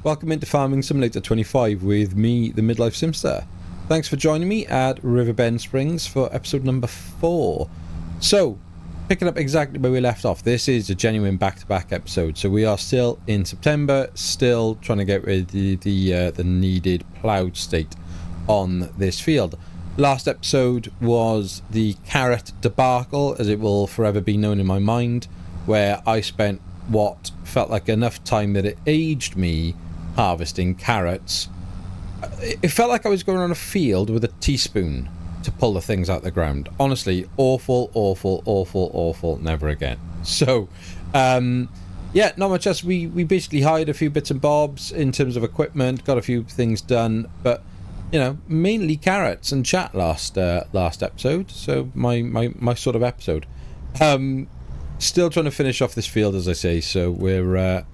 Welcome into Farming Simulator 25 with me, the Midlife Simster. Thanks for joining me at Riverbend Springs for episode number 4. So, picking up exactly where we left off, this is a genuine back-to-back episode. So we are still in September, still trying to get rid of the needed ploughed state on this field. Last episode was the carrot debacle, as it will forever be known in my mind, where I spent what felt like enough time that it aged me harvesting carrots. It felt like I was going on a field with a teaspoon to pull the things out of the ground. Honestly, awful, never again. So, yeah, not much else. We basically hired a few bits and bobs in terms of equipment, got a few things done, but you know, mainly carrots and chat last episode. So my sort of episode. Still trying to finish off this field, as I say. So we're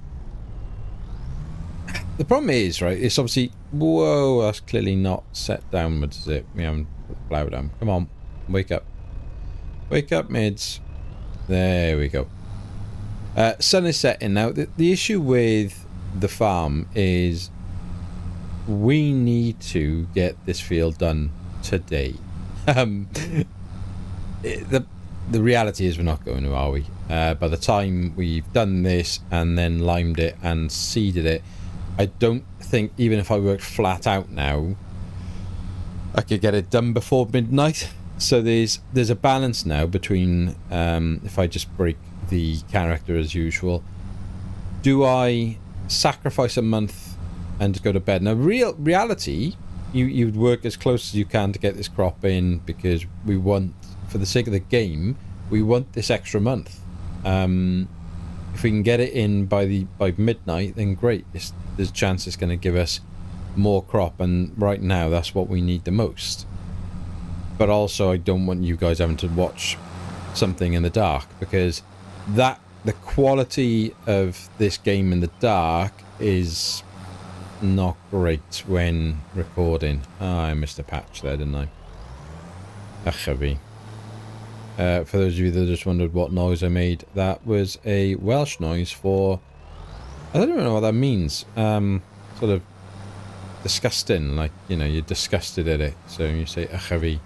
the problem is, right, it's obviously, whoa, that's clearly not set downwards, is it? We haven't ploughed down. Come on, wake up, mids. There we go. Sun is setting now. The issue with the farm is we need to get this field done today. The reality is we're not going to, are we? By the time we've done this and then limed it and seeded it, I don't think, even if I worked flat out now, I could get it done before midnight. So there's a balance now between, if I just break the character as usual, do I sacrifice a month and just go to bed? Now, reality, you'd work as close as you can to get this crop in, because we want, for the sake of the game, we want this extra month. If we can get it in by midnight, then great. There's a chance it's going to give us more crop, and right now that's what we need the most. But also, I don't want you guys having to watch something in the dark, because the quality of this game in the dark is not great when recording. I missed a patch there, didn't I? Achavi. For those of you that just wondered what noise I made, that was a Welsh noise for, I don't even know what that means. Sort of disgusting, like, you know, you're disgusted at it, so you say achavi.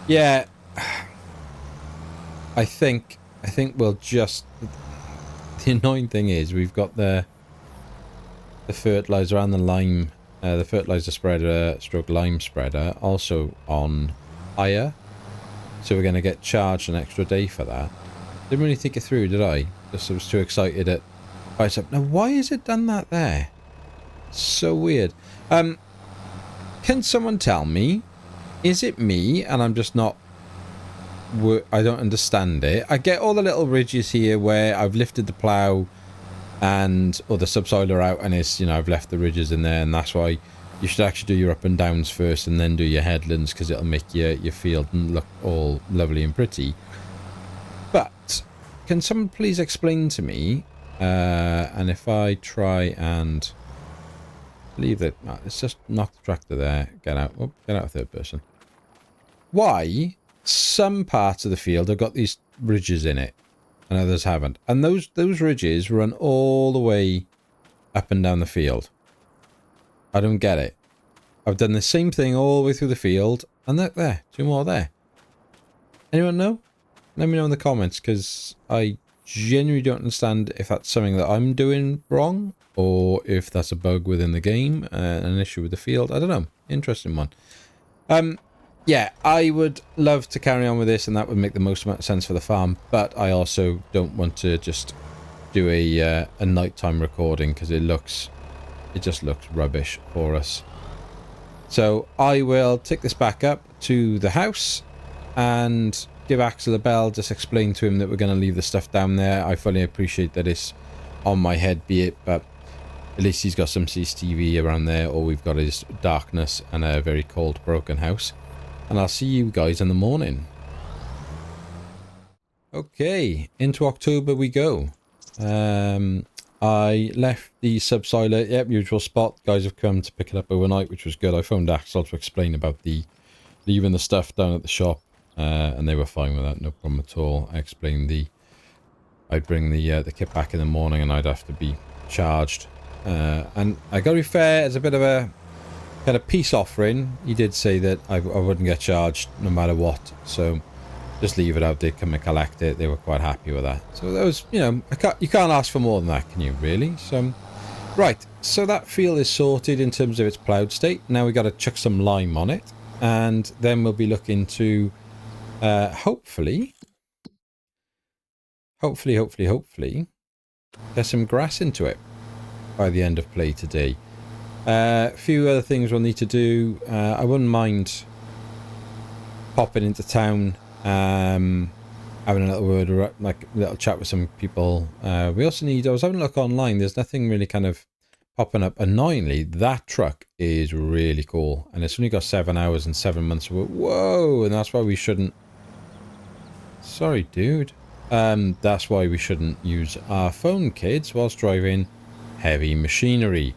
Yeah, I think we'll just, the annoying thing is we've got the fertilizer and the lime, the fertilizer spreader stroke lime spreader also on higher, so we're going to get charged an extra day for that. Didn't really think it through, did I? Just I was too excited at price up. Now, why has it done that there? So weird. Can someone tell me, is it me and I'm just not, I don't understand it? I get all the little ridges here where I've lifted the plough and, or the subsoiler out, and it's, you know, I've left the ridges in there, and that's why you should actually do your up and downs first and then do your headlands, because it'll make your field look all lovely and pretty. But can someone please explain to me, and if I try and leave it, let's just knock the tractor there, get out, oh, get out third person, why some parts of the field have got these ridges in it and others haven't, and those ridges run all the way up and down the field? I don't get it. I've done the same thing all the way through the field, and look there, 2 more there. Anyone know? Let me know in the comments, because I genuinely don't understand if that's something that I'm doing wrong, or if that's a bug within the game, an issue with the field. I don't know. Interesting one. Yeah, I would love to carry on with this, and that would make the most amount of sense for the farm, but I also don't want to just do a nighttime recording, because it just looks rubbish for us. So I will take this back up to the house and give Axel a bell, just explain to him that we're going to leave the stuff down there. I fully appreciate that it's on my head, be it, but at least he's got some CCTV around there, or we've got his darkness and a very cold, broken house. And I'll see you guys in the morning. Okay, into October we go. I left the subsoiler, yep, usual spot. Guys have come to pick it up overnight, which was good. I phoned Axel to explain about leaving the stuff down at the shop, and they were fine with that, no problem at all. I explained I'd bring the kit back in the morning, and I'd have to be charged. And I gotta be fair, as a bit of a kind of peace offering, he did say that I wouldn't get charged no matter what. So just leave it out. They come and collect it. They were quite happy with that. So that was, you know, you can't ask for more than that, can you, really? So, right. So that field is sorted in terms of its ploughed state. Now we got to chuck some lime on it. And then we'll be looking to, hopefully, get some grass into it by the end of play today. A few other things we'll need to do. I wouldn't mind popping into town, having a little word, or like a little chat with some people. We also need, I was having a look online, there's nothing really kind of popping up. Annoyingly, that truck is really cool, and it's only got 7 hours and 7 months of work. Whoa, and that's why we shouldn't, sorry dude, that's why we shouldn't use our phone, kids, whilst driving heavy machinery.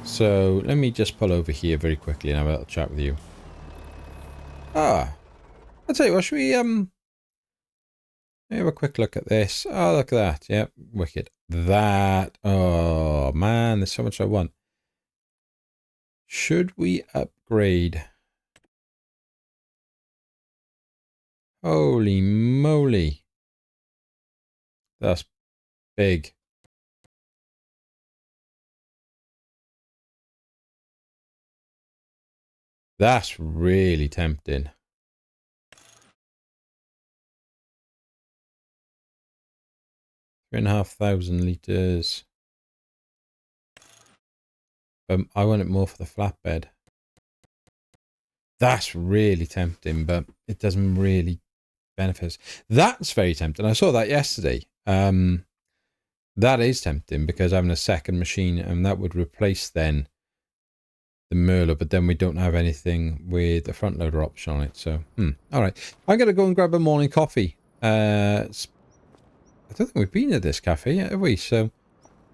So let me just pull over here very quickly and have a little chat with you. I'll tell you what, should we have a quick look at this? Oh, look at that. Yep, wicked. That, oh man, there's so much I want. Should we upgrade? Holy moly. That's big. That's really tempting. 3,500 litres. I want it more for the flatbed. That's really tempting, but it doesn't really benefit us. That's very tempting. I saw that yesterday. That is tempting because having a second machine, and that would replace then the Merlot, but then we don't have anything with the front loader option on it. So, all right. I'm going to go and grab a morning coffee. I don't think we've been at this cafe yet, have we? So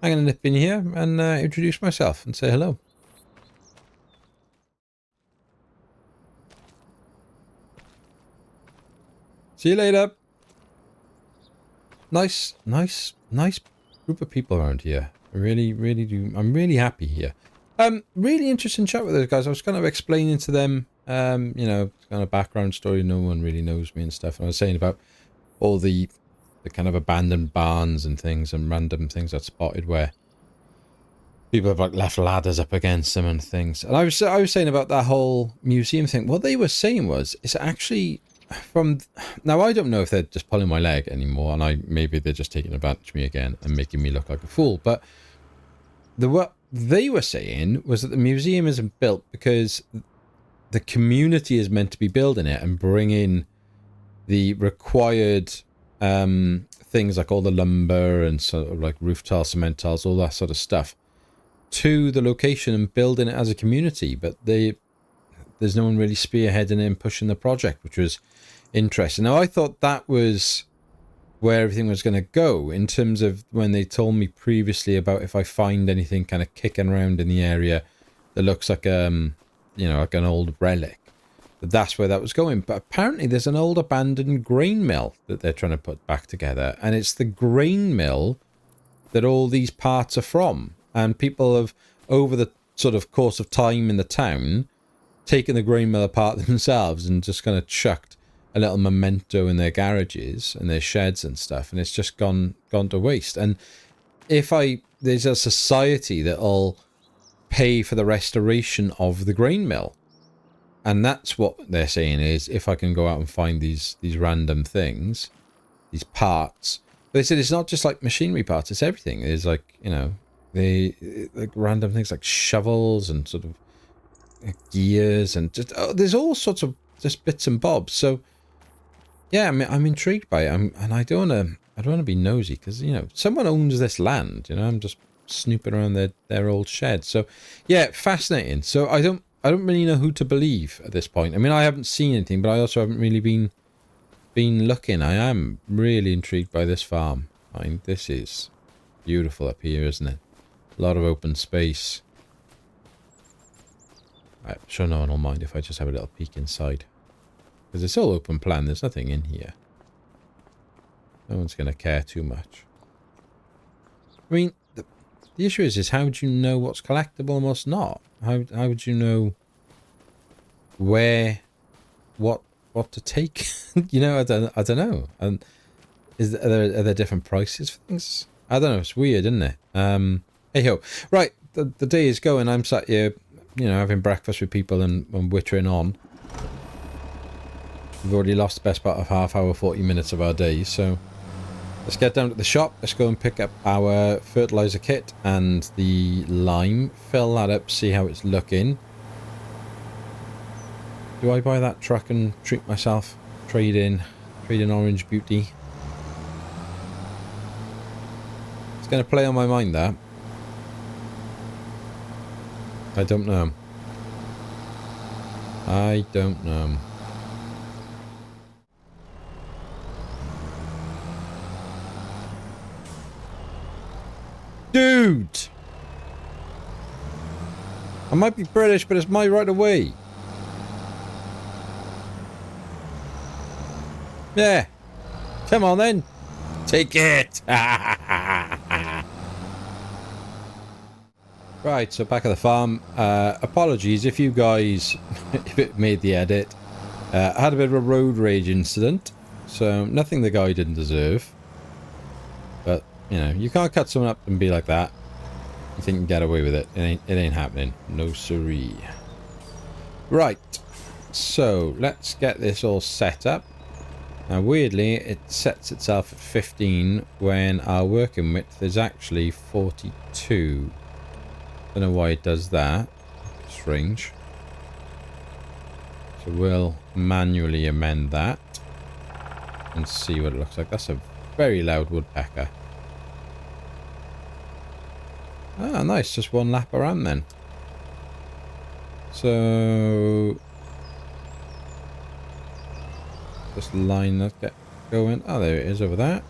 I'm going to nip in here and introduce myself and say hello. See you later. Nice group of people around here. I really do. I'm really happy here. Really interesting chat with those guys. I was kind of explaining to them, you know, kind of background story. No one really knows me and stuff. And I was saying about all the kind of abandoned barns and things and random things I spotted where people have like left ladders up against them and things. And I was saying about that whole museum thing. What they were saying was, it's actually from, now I don't know if they're just pulling my leg anymore, and maybe they're just taking advantage of me again and making me look like a fool. But what they were saying was that the museum isn't built because the community is meant to be building it and bring in the required things like all the lumber and sort of like roof tiles, cement tiles, all that sort of stuff to the location and building it as a community. But there's no one really spearheading it and pushing the project, which was interesting. Now I thought that was where everything was going to go, in terms of when they told me previously about if I find anything kind of kicking around in the area that looks like you know, like an old relic, that's where that was going. But apparently there's an old abandoned grain mill that they're trying to put back together, and it's the grain mill that all these parts are from. And people have, over the sort of course of time in the town, taken the grain mill apart themselves and just kind of chucked a little memento in their garages and their sheds and stuff, and it's just gone to waste. And there's a society that'll pay for the restoration of the grain mill, and that's what they're saying is, if I can go out and find these random things, these parts. They said it's not just like machinery parts, it's everything. There's like, you know, like random things like shovels and sort of gears and just there's all sorts of just bits and bobs. So yeah, I mean, I'm intrigued by it. And I don't want to be nosy because, you know, someone owns this land. You know, I'm just snooping around their old shed. So yeah, fascinating. So I don't really know who to believe at this point. I mean, I haven't seen anything, but I also haven't really been looking. I am really intrigued by this farm. I mean, this is beautiful up here, isn't it? A lot of open space. I'm sure no one will mind if I just have a little peek inside, because it's all open plan. There's nothing in here. No one's going to care too much. I mean, the issue is how do you know what's collectible and what's not? How would you know where, what to take? You know, I don't know. And are there different prices for things? I don't know. It's weird, isn't it? Hey ho. Right, the day is going. I'm sat here, you know, having breakfast with people and wittering on. We've already lost the best part of half hour, 40 minutes of our day, so let's get down to the shop. Let's go and pick up our fertilizer kit and the lime. Fill that up, see how it's looking. Do I buy that truck and treat myself? Trade in Orange Beauty. It's going to play on my mind, that. I don't know. I don't know. Dude! I might be British, but it's my right of way. Yeah. Come on then. Take it. Right, so back at the farm. Apologies if you guys made the edit. I had a bit of a road rage incident. So nothing the guy didn't deserve. But, you know, you can't cut someone up and be like that. You think you can get away with it. It ain't happening. No siree. Right. So, let's get this all set up. Now, weirdly, it sets itself at 15 when our working width is actually 42. Don't know why it does that. Strange. So we'll manually amend that and see what it looks like. That's a very loud woodpecker. Ah, nice. Just one lap around then. So just line that, get going. Oh, there it is over there.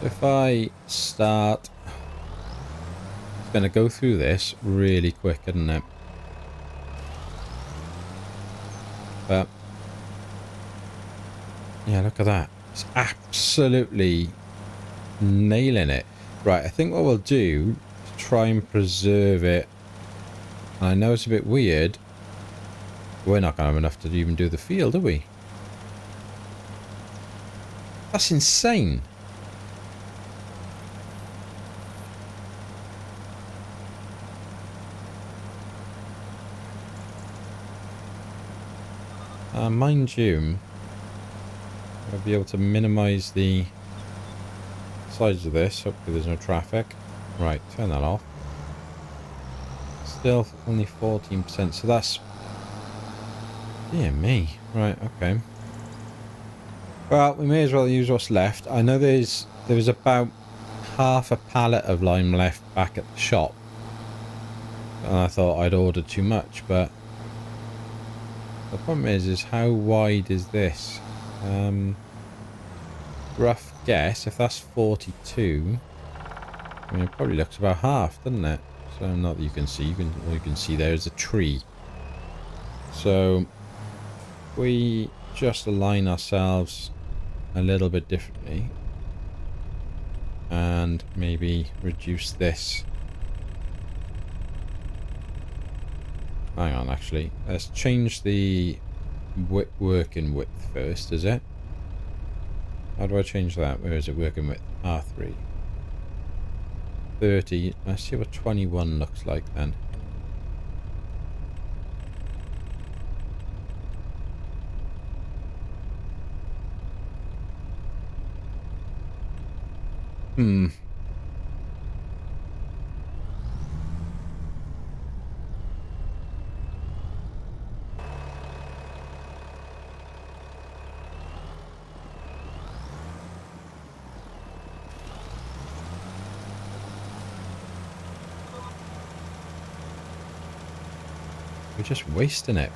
If I start, it's going to go through this really quick, isn't it? But yeah, look at that. It's absolutely nailing it. Right, I think what we'll do is try and preserve it. And I know it's a bit weird. We're not going to have enough to even do the field, are we? That's insane. Mind you, I'll be able to minimize the size of this. Hopefully there's no traffic. Right, turn that off. Still only 14%, so that's... Dear me. Right, okay. Well, we may as well use what's left. I know there was about half a pallet of lime left back at the shop. And I thought I'd ordered too much, but... The problem is how wide is this? Rough guess, if that's 42, I mean, it probably looks about half, doesn't it? So, not that you can see, all you can see there is a tree. So, we just align ourselves a little bit differently. And maybe reduce this. Hang on, actually. Let's change the working width first, is it? How do I change that? Where is it working width? R3. 30. Let's see what 21 looks like then. We're just wasting it.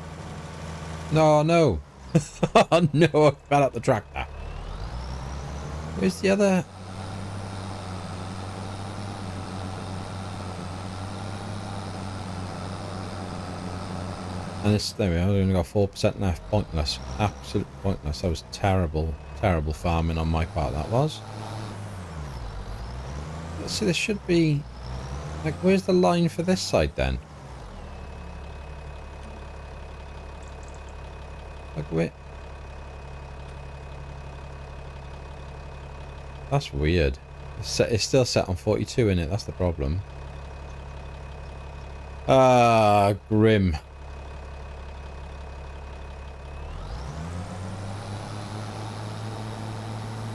No, no. Oh, no, I fell out the tractor. Where's the other? And it's, there we are, we only got 4% left. Pointless. Absolutely pointless. That was terrible, terrible farming on my part, that was. Let's see, there should be... Like, where's the line for this side then? Like, where... That's weird. It's still set on 42, innit? That's the problem. Ah, grim.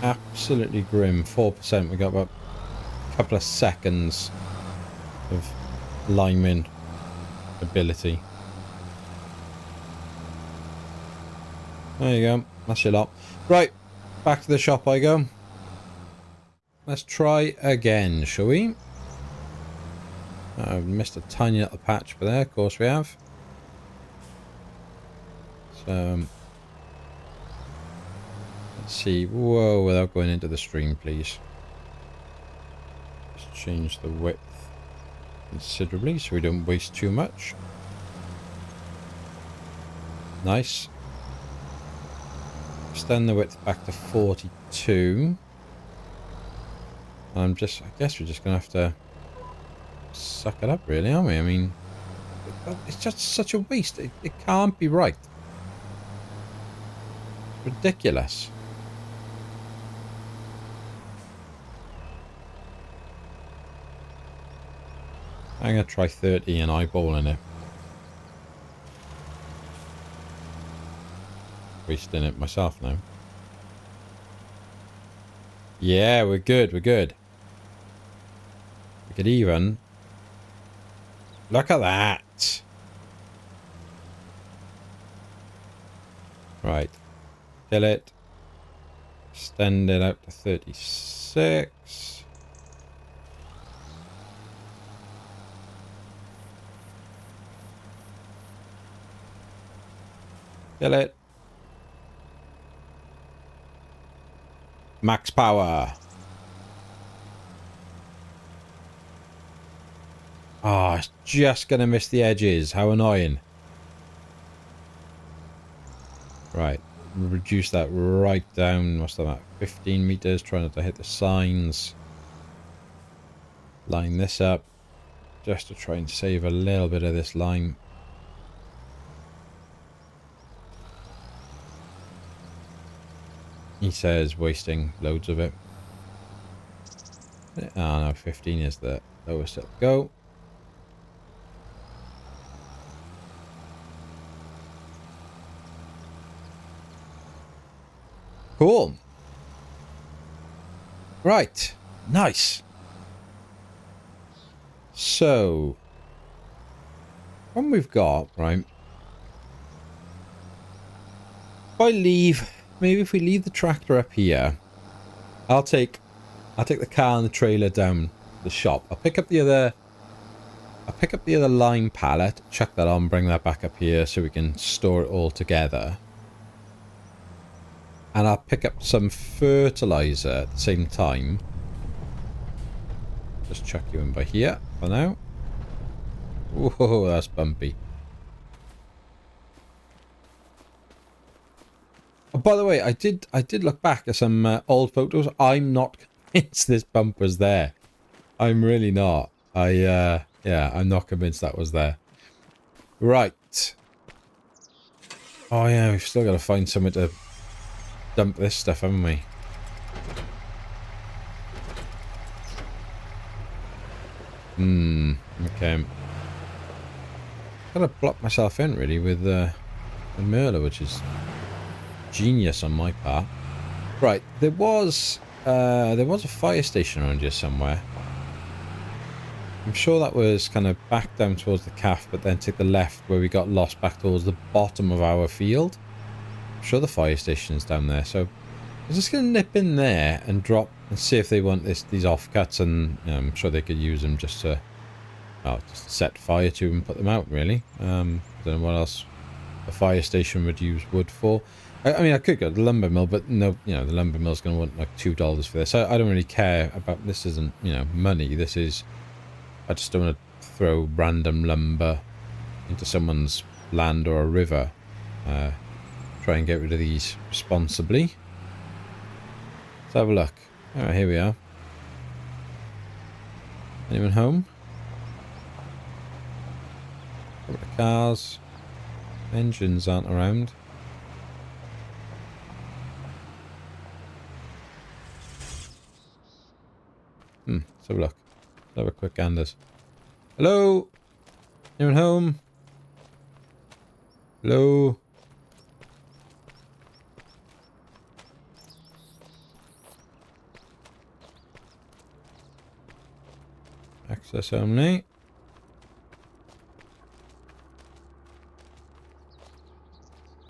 Absolutely grim. 4%. We got about a couple of seconds of lineman ability. There you go. That's your lot. Right. Back to the shop I go. Let's try again, shall we? I've missed a tiny little patch, but there, of course we have. So, let's see. Whoa, without going into the stream, please. Let's change the width considerably so we don't waste too much. Nice. Extend the width back to 42. I guess we're just going to have to suck it up, really, aren't we? I mean, it's just such a waste. It can't be right. It's ridiculous. I'm going to try 30 and eyeballing it. Wasting it myself now. Yeah, we're good, we're good. We could even... Look at that! Right. Kill it. Extend it out to 36. Kill it. Max power. Ah, oh, it's just going to miss the edges. How annoying. Right. Reduce that right down. What's that? 15 meters. Try not to hit the signs. Line this up. Just to try and save a little bit of this line. He says wasting loads of it. Oh no, 15 is the lowest it'll go. Cool. Right. Nice. So, what we've got, right? If I leave... Maybe if we leave the tractor up here, I'll take the car and the trailer down the shop. I'll pick up the other lime pallet, chuck that on, bring that back up here so we can store it all together. And I'll pick up some fertilizer at the same time. Just chuck you in by here for now. Whoa, that's bumpy. Oh, by the way, I did look back at some old photos. I'm not convinced this bumper's there. I'm really not. Yeah, I'm not convinced that was there. Right. Oh yeah, we've still got to find somewhere to dump this stuff, haven't we? Okay. Gotta block myself in really with the Merla, which is genius on my part. Right, there was a fire station around here somewhere. I'm sure that was kind of back down towards the calf, but then take the left where we got lost back towards the bottom of our field. I'm sure the fire station's down there, so I'm just going to nip in there and drop and see if they want these offcuts, and you know, I'm sure they could use them just to just set fire to and put them out, really. I don't know what else a fire station would use wood for. I mean, I could go to the lumber mill, but no, you know, the lumber mill's going to want like $2 for this. I don't really care about this. Isn't, you know, money. This is, I just don't want to throw random lumber into someone's land or a river. Try and get rid of these responsibly. Let's have a look. Alright, here we are. Anyone home? Couple of cars. Engines aren't around. Let's have a look. Let's have a quick ganders. Hello? Anyone home? Hello? Access only.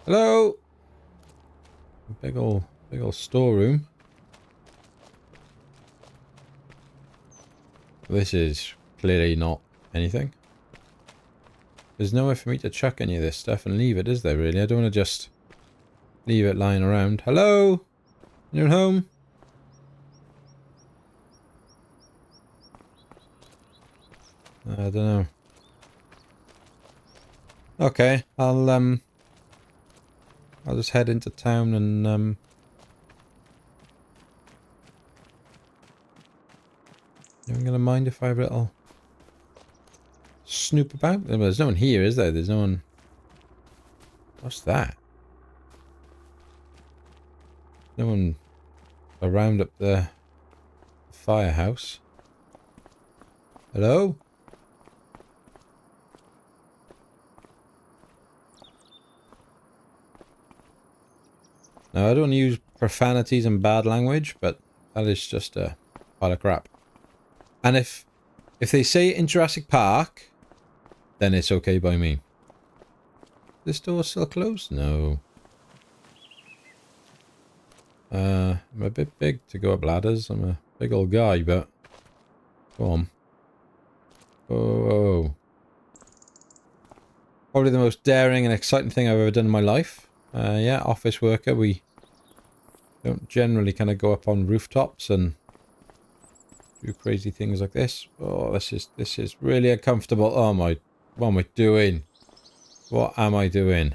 Hello? Big ol' storeroom. This is clearly not anything. There's nowhere for me to chuck any of this stuff and leave it, is there really? I don't want to just leave it lying around. Hello? Anyone home? I don't know. Okay, I'll just head into town and I'm gonna mind if I have a little snoop about. There's no one here, is there? There's no one. What's that? No one around up the firehouse. Hello? Now, I don't use profanities and bad language, but that is just a pile of crap. And if they say it in Jurassic Park, then it's okay by me. This door's still closed? No. I'm a bit big to go up ladders. I'm a big old guy, but... Go on. Oh. Probably the most daring and exciting thing I've ever done in my life. Yeah, office worker. We don't generally kind of go up on rooftops and do crazy things like this. Oh, this is really uncomfortable. Oh my, what am I doing? What am I doing?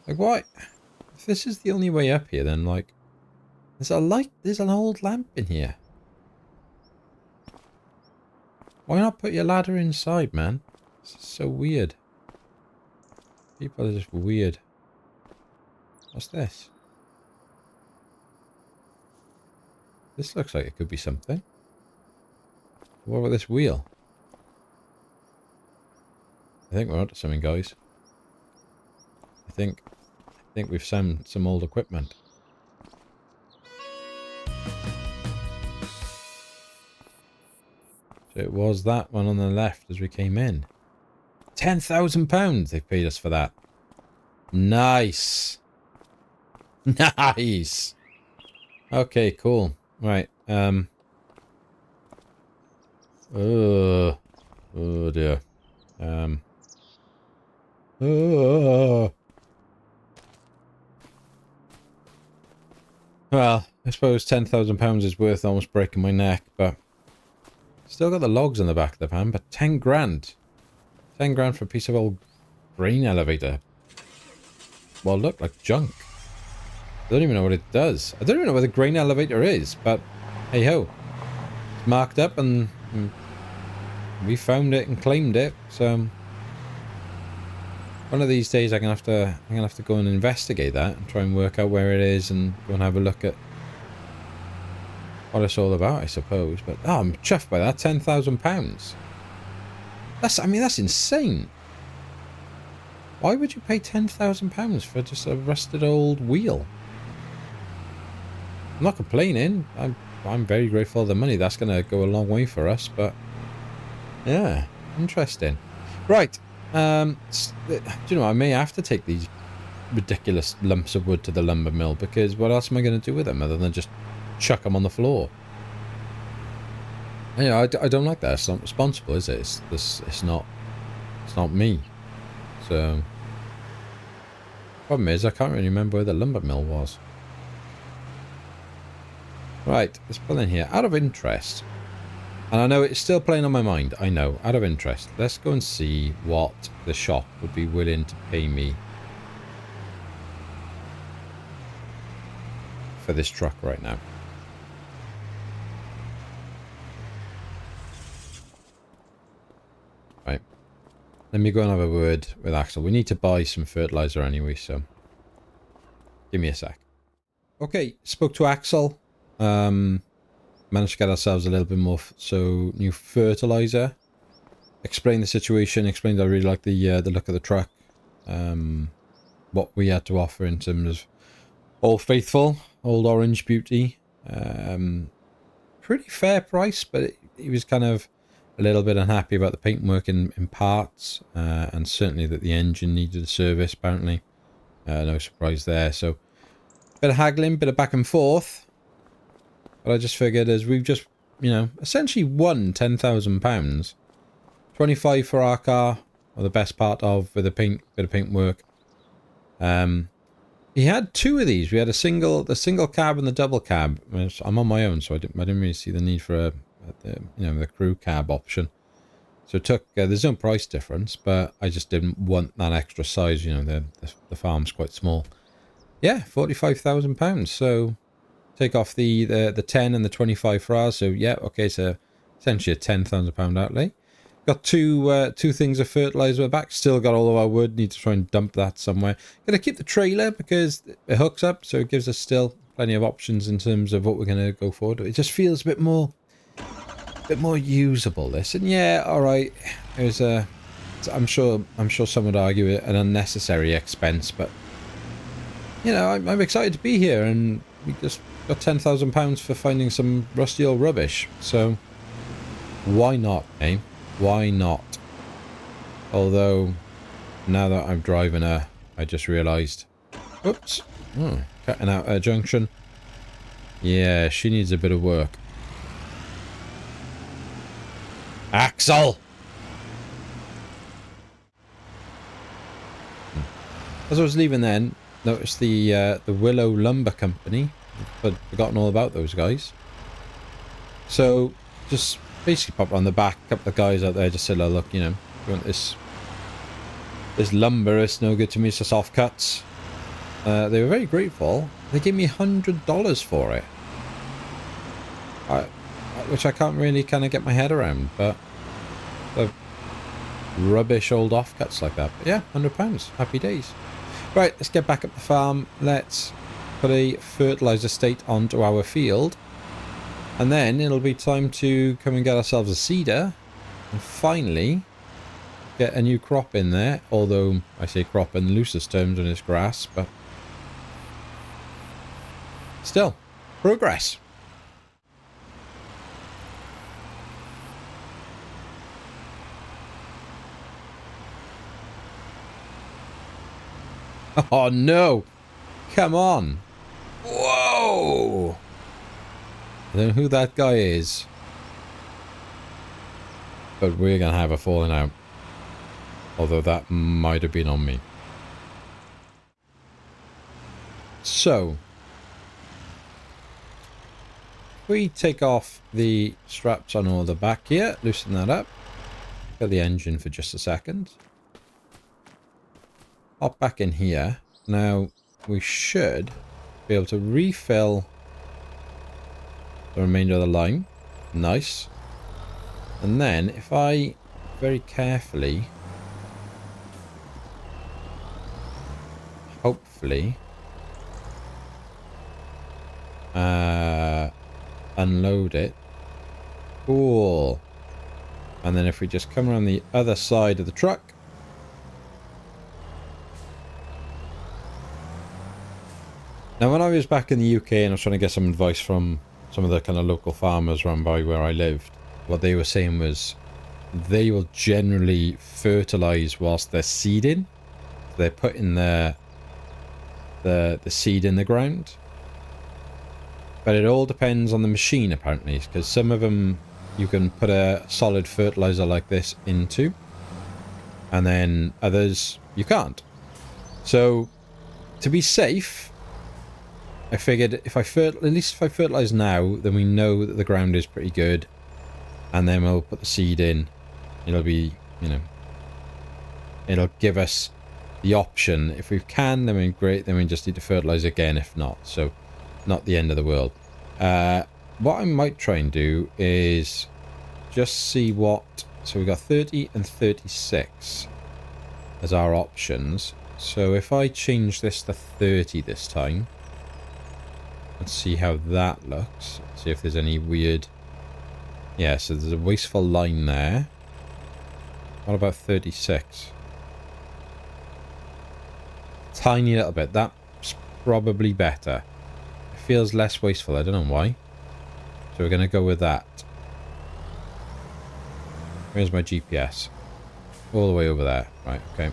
Like, what? If this is the only way up here, then like, there's a light, there's an old lamp in here. Why not put your ladder inside, man? This is so weird. People are just weird. What's this? This looks like it could be something. What about this wheel? I think we're onto something, guys. I think we've found some old equipment. So it was that one on the left as we came in. £10,000 they paid us for that. Nice. Nice. Okay, cool. Right. Oh dear. Well, I suppose £10,000 is worth almost breaking my neck, but still got the logs in the back of the van. But 10 grand. 10 grand for a piece of old grain elevator. Well, look like junk. I don't even know what it does. I don't even know what the grain elevator is, but hey ho. It's marked up and we found it and claimed it, so one of these days I'm gonna have to go and investigate that and try and work out where it is and go and have a look at what it's all about, I suppose. But oh, I'm chuffed by that. £10,000. That's insane. Why would you pay £10,000 for just a rusted old wheel? I'm not complaining. I'm very grateful for the money. That's going to go a long way for us. But yeah, interesting. Right. Do you know, I may have to take these ridiculous lumps of wood to the lumber mill, because what else am I going to do with them other than just chuck them on the floor? Yeah, I don't like that. It's not responsible, is it? It's not me. So problem is I can't really remember where the lumber mill was. Right, let's pull in here. Out of interest, And I know it's still playing on my mind. I know, out of interest. Let's go and see what the shop would be willing to pay me for this truck right now. Right. Let me go and have a word with Axel. We need to buy some fertilizer anyway, so give me a sec. Okay, spoke to Axel. Managed to get ourselves a little bit more, so new fertilizer. Explained the situation, explained I really like the look of the truck. What we had to offer in terms of Old Faithful, Old Orange Beauty. Pretty fair price, but he was kind of a little bit unhappy about the paintwork in parts, and certainly that the engine needed a service, apparently. No surprise there, so bit of haggling, bit of back and forth. But I just figured as we've just, you know, essentially won £10,000. 25 for our car, or the best part of, with a bit of paintwork. He had two of these. We had the single cab and the double cab. I'm on my own, so I didn't really see the need for the crew cab option. So it took, there's no price difference, but I just didn't want that extra size. You know, the farm's quite small. Yeah, £45,000. So take off the 10 and the 25 for ours. So yeah, okay, so essentially a £10,000 outlay. Got two things of fertilizer back. Still got all of our wood. Need to try and dump that somewhere. Gonna keep the trailer because it hooks up, so it gives us still plenty of options in terms of what we're gonna go forward. It just feels a bit more usable, this. And yeah, all right. It was I'm sure some would argue it an unnecessary expense, but you know, I'm excited to be here, and we just got £10,000 for finding some rusty old rubbish. So why not, eh? Why not? Although, now that I'm driving her, I just realised... Oops. Cutting out her junction. Yeah, she needs a bit of work. Axel! As I was leaving then, noticed the Willow Lumber Company. I'd forgotten all about those guys. So, just... basically popped on the back, a couple of guys out there just said, oh, look, you know, you want this lumber, it's no good to me, it's just offcuts. They were very grateful. They gave me $100 for it. Which I can't really kind of get my head around, but the rubbish old offcuts like that. But yeah, £100. Happy days. Right, let's get back up the farm. Let's put a fertilizer state onto our field. And then it'll be time to come and get ourselves a seeder and finally get a new crop in there. Although I say crop in loosest terms when it's grass, but still, progress. Oh no! Come on! Whoa! I don't know who that guy is, but we're going to have a falling out. Although that might have been on me. So, we take off the straps on all the back here, loosen that up, get the engine for just a second. Hop back in here. Now, we should be able to refill the remainder of the line. Nice. And then if I very carefully, hopefully, unload it. Cool. And then if we just come around the other side of the truck. Now when I was back in the UK and I was trying to get some advice from some of the kind of local farmers around by where I lived, what they were saying was they will generally fertilize whilst they're seeding. They're putting the seed in the ground. But it all depends on the machine apparently, because some of them you can put a solid fertilizer like this into, and then others you can't. So to be safe, I figured if I fertilize now, then we know that the ground is pretty good. and then we'll put the seed in. It'll be, you know, it'll give us the option. If we can, then we're great. Then we just need to fertilize again if not. So not the end of the world. What I might try and do is just see what... So we got 30 and 36 as our options. So if I change this to 30 this time, let's see how that looks. See if there's any weird... Yeah, so there's a wasteful line there. What about 36? Tiny little bit. That's probably better. It feels less wasteful. I don't know why. So we're going to go with that. Where's my GPS? All the way over there. Right, okay.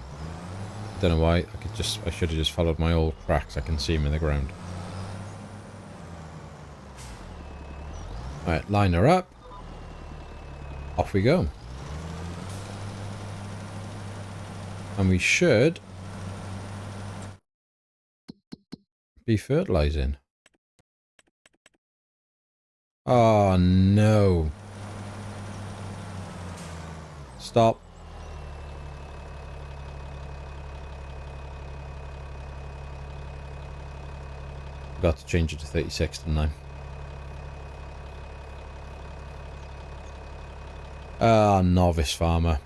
Don't know why. I should have just followed my old tracks. I can see them in the ground. Alright, line her up. Off we go. And we should be fertilizing. Oh no. Stop. Got to change it to 36, didn't I? Ah, novice farmer.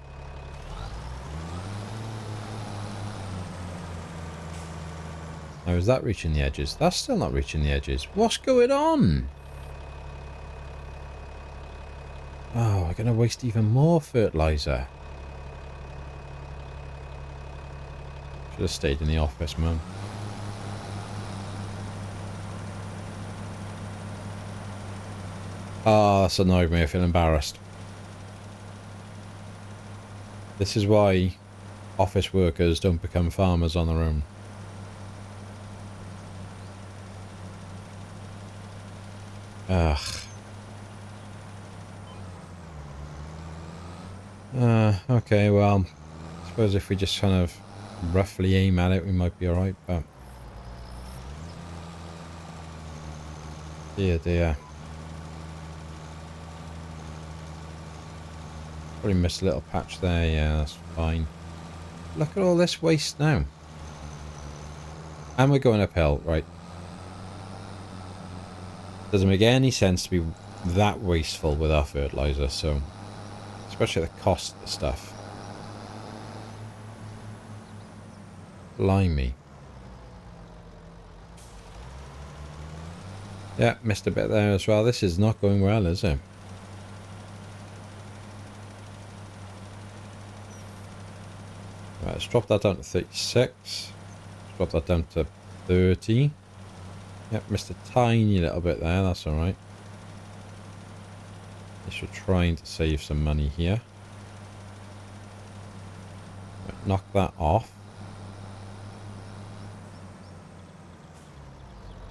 Now, is that reaching the edges? That's still not reaching the edges. What's going on? Oh, we're going to waste even more fertilizer. Should have stayed in the office, man. Oh, that's annoyed me. I feel embarrassed. This is why office workers don't become farmers on their own. Ugh. Okay, well, I suppose if we just kind of roughly aim at it, we might be alright, but... Dear, dear. Probably missed a little patch there, yeah, that's fine. Look at all this waste now. And we're going uphill, right. Doesn't make any sense to be that wasteful with our fertilizer, so... Especially the cost of the stuff. Blimey. Yeah, missed a bit there as well. This is not going well, is it? Right, let's drop that down to 36. Let's drop that down to 30. Yep, missed a tiny little bit there. That's alright. At least we're trying to save some money here. Right, knock that off.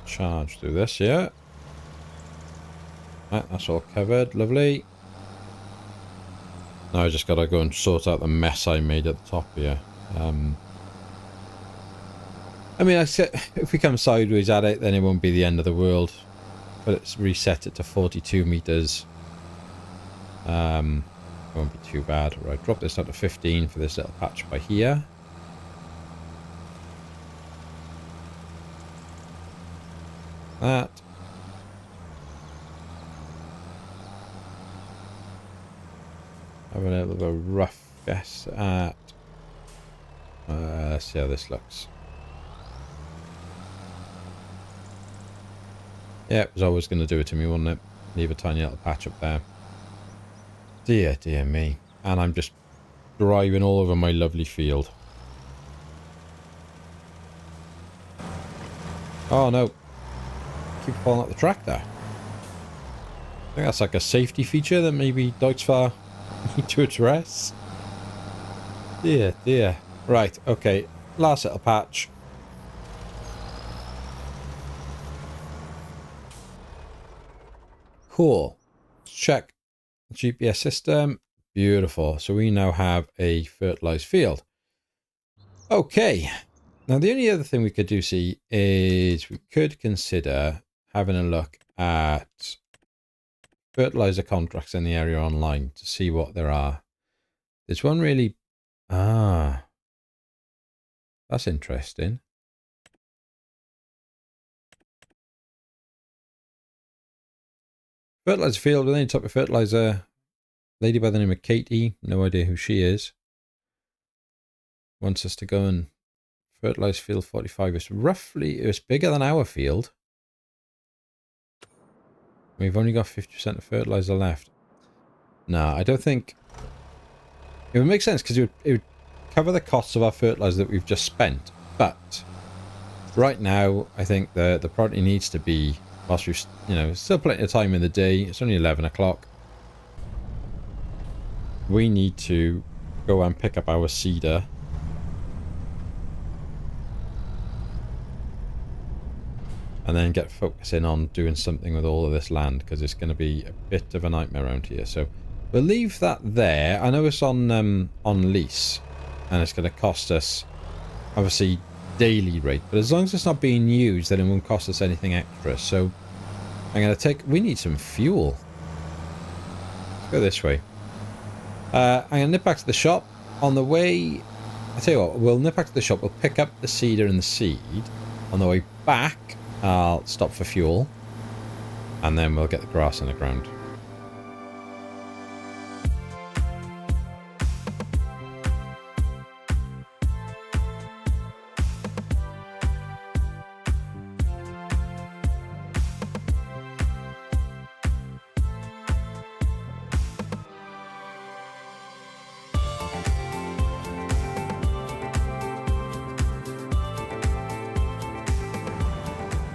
Charge through this, yeah. Right, that's all covered. Lovely. Now I just gotta go and sort out the mess I made at the top here. I mean, if we come sideways at it, then it won't be the end of the world. But it's reset it to 42 meters. It won't be too bad. Right, drop this down to 15 for this little patch by here. That. Have a little bit of a rough guess at... let's see how this looks. Yeah, it was always going to do it to me, wasn't it? Leave a tiny little patch up there. Dear, dear me. And I'm just driving all over my lovely field. Oh no. Keep falling up the track there. I think that's like a safety feature that maybe Deutschfahr need to address. Dear, dear. Right, okay. Last little patch. Cool. Let's check the GPS system. Beautiful. So we now have a fertilized field. Okay. Now the only other thing we could do see is we could consider having a look at fertilizer contracts in the area online to see what there are. There's one really... Ah, that's interesting. Fertilizer field with any type of fertilizer. Lady by the name of Katie, no idea who she is, wants us to go and fertilize field 45. It's bigger than our field. We've only got 50% of fertilizer left. Nah, I don't think... It would make sense because it would cover the costs of our fertilizer that we've just spent. But right now, I think the priority needs to be, whilst we've, you know, still plenty of time in the day, it's only 11 o'clock. We need to go and pick up our cedar. And then get focusing on doing something with all of this land, because it's going to be a bit of a nightmare around here. So we'll leave that there. I know it's on lease, and it's going to cost us, obviously, daily rate. But as long as it's not being used, then it won't cost us anything extra. So I'm going to take... We need some fuel. Let's go this way. I'm going to nip back to the shop. On the way... I'll tell you what, we'll nip back to the shop. We'll pick up the cedar and the seed. On the way back, I'll stop for fuel. And then we'll get the grass in the ground.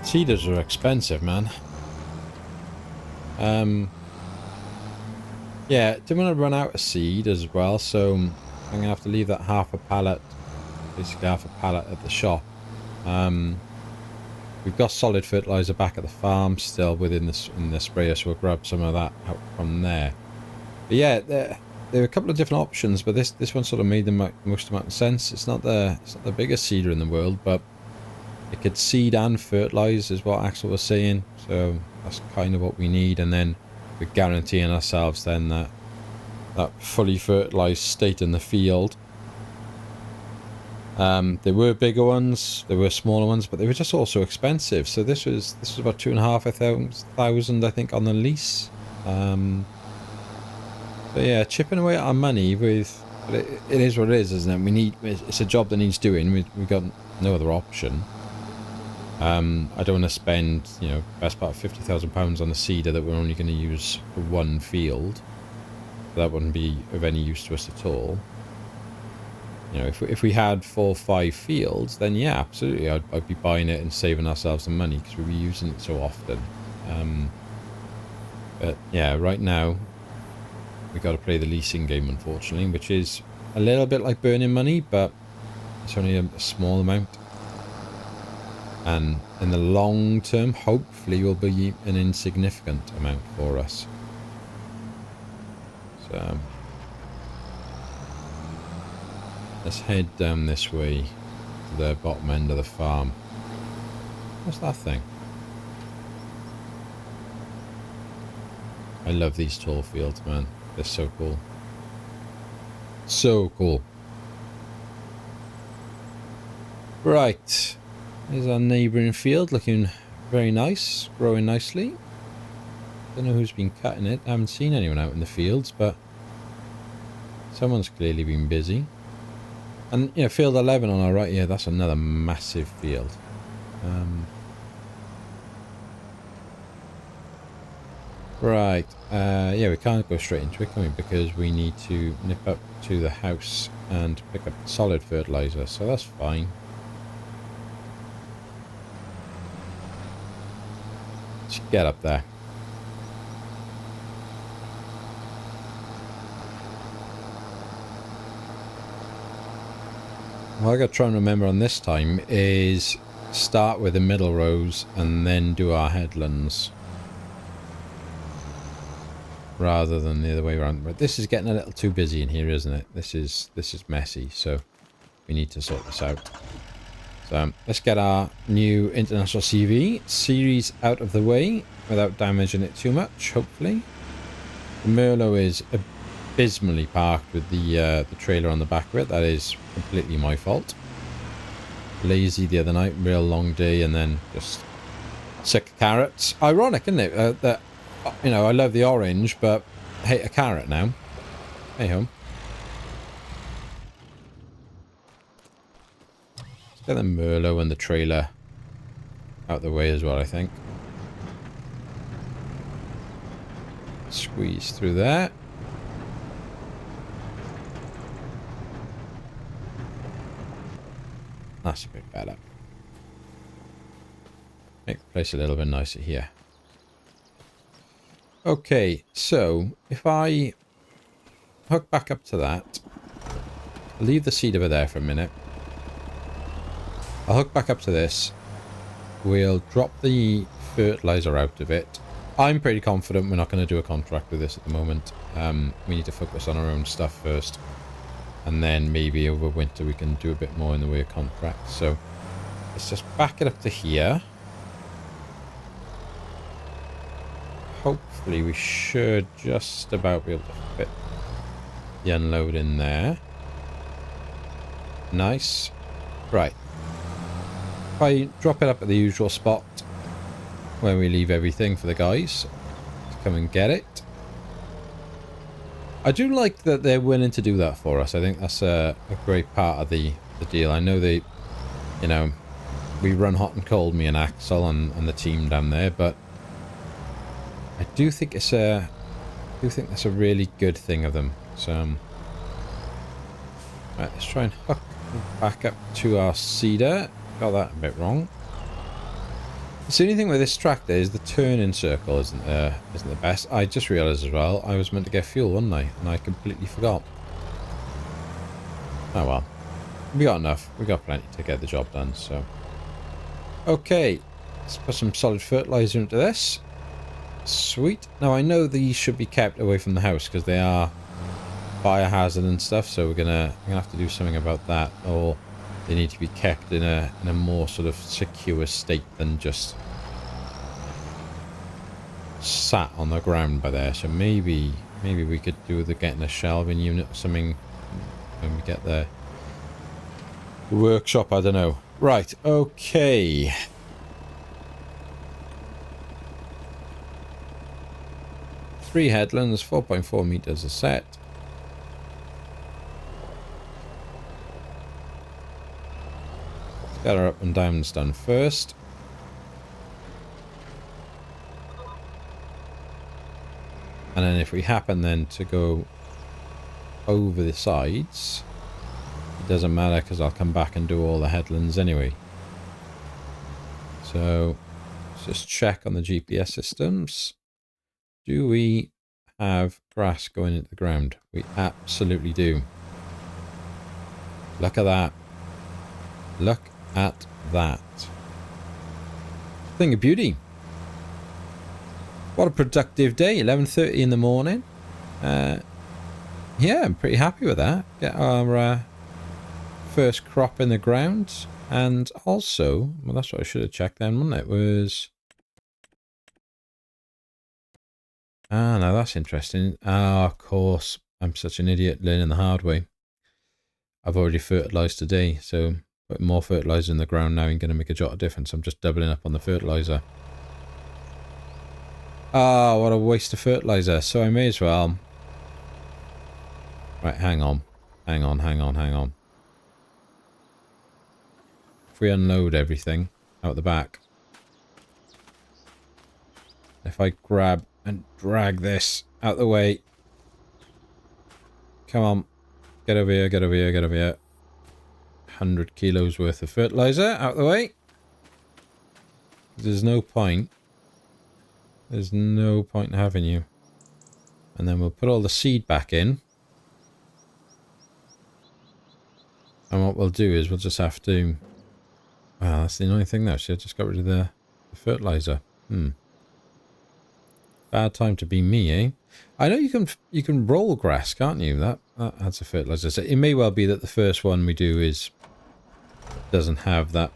Cedars are expensive, man. Yeah, didn't want to run out of seed as well, so I'm going to have to leave that half a pallet, basically half a pallet at the shop. We've got solid fertilizer back at the farm still within the sprayer, so we'll grab some of that out from there. But yeah, there are a couple of different options, but this one sort of made the most amount of sense. It's not the biggest seeder in the world, but it could seed and fertilize, is what Axel was saying. So that's kind of what we need, and then we're guaranteeing ourselves then that fully fertilized state in the field. There were bigger ones, there were smaller ones, but they were just also expensive. So this was about 2,500, I think, on the lease. So yeah, chipping away at our money with, but it is what it is, isn't it? It's a job that needs doing. We've got no other option. I don't want to spend, you know, best part of £50,000 on a cedar that we're only going to use for one field. That wouldn't be of any use to us at all. You know, if we had 4 or 5 fields, then yeah, absolutely, I'd be buying it and saving ourselves some money because we'd be using it so often. But yeah, right now we've got to play the leasing game, unfortunately, which is a little bit like burning money, but it's only a small amount. And in the long term, hopefully, will be an insignificant amount for us. So let's head down this way to the bottom end of the farm. What's that thing? I love these tall fields, man. They're so cool. So cool. Right. Here's our neighbouring field, looking very nice, growing nicely. Don't know who's been cutting it. I haven't seen anyone out in the fields, but someone's clearly been busy. And, you know, field 11 on our right here, that's another massive field. Right, yeah, we can't go straight into it, can we? Because we need to nip up to the house and pick up solid fertilizer, so that's fine. Let's get up there. What I got to try and remember on this time is start with the middle rows and then do our headlands, rather than the other way around. But this is getting a little too busy in here, isn't it? This is messy, so we need to sort this out. So let's get our new International CV series out of the way without damaging it too much, hopefully. The Merlot is abysmally parked with the trailer on the back of it. That is completely my fault. Lazy the other night, real long day, and then just sick of carrots. Ironic, isn't it? That, you know, I love the orange, but I hate a carrot now. Hey ho. Let's get the Merlot and the trailer out the way as well, I think. Squeeze through there. That's a bit better. Make the place a little bit nicer here. Okay, so if I hook back up to that, leave the seed over there for a minute. I'll hook back up to this. We'll drop the fertilizer out of it. I'm pretty confident we're not going to do a contract with this at the moment. We need to focus on our own stuff first. And then maybe over winter we can do a bit more in the way of contracts. So let's just back it up to here. Hopefully we should just about be able to fit the unload in there. Nice. Right. If I drop it up at the usual spot where we leave everything for the guys to come and get it. I do like that they're willing to do that for us. I think that's a great part of the deal. I know they, you know, we run hot and cold, me and Axel and the team down there, but I do think it's that's a really good thing of them. So, right, let's try and hook back up to our cedar. Got that a bit wrong. The only thing with this tractor is the turning circle isn't the best. I just realised as well, I was meant to get fuel, wasn't I? And I completely forgot. Oh well. We got enough. We got plenty to get the job done, so. Okay. Let's put some solid fertiliser into this. Sweet. Now I know these should be kept away from the house because they are fire hazard and stuff, so we're gonna have to do something about that, or they need to be kept in a more sort of secure state than just sat on the ground by there. So maybe we could do with getting a shelving unit or something when we get there. The workshop, I don't know. Right, okay. Three headlands, 4.4 meters a set. Get our up and downs done first. And then if we happen then to go over the sides, it doesn't matter because I'll come back and do all the headlands anyway. So let's just check on the GPS systems. Do we have grass going into the ground? We absolutely do. Look at that. Look at that. Thing of beauty. What a productive day. 11:30 in the morning. Yeah, I'm pretty happy with that. Get our first crop in the ground. And also, well, that's what I should have checked then, wasn't it? Was... Ah, now that's interesting. Ah, of course. I'm such an idiot learning the hard way. I've already fertilised today, so putting more fertiliser in the ground now ain't going to make a jot of difference. I'm just doubling up on the fertiliser. Ah, what a waste of fertiliser. So I may as well... Right, hang on. Hang on. If we unload everything out the back. If I grab and drag this out the way. Come on. Get over here, get over here, get over here. 100 kilos worth of fertilizer out the way. There's no point. There's no point in having you. And then we'll put all the seed back in. And what we'll do is we'll just have to... Wow, that's the annoying thing now. See, I just got rid of the fertilizer. Bad time to be me, eh? I know you can roll grass, can't you? That adds a fertilizer. So it may well be that the first one we do doesn't have that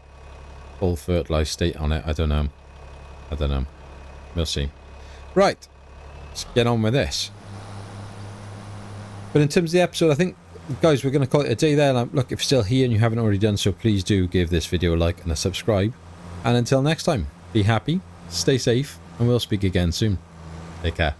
full fertilized state on it. I don't know. We'll see. Right. Let's get on with this. But in terms of the episode, I think, guys, we're going to call it a day there. Look, if you're still here and you haven't already done so, please do give this video a like and a subscribe. And until next time, be happy, stay safe, and we'll speak again soon. Take care.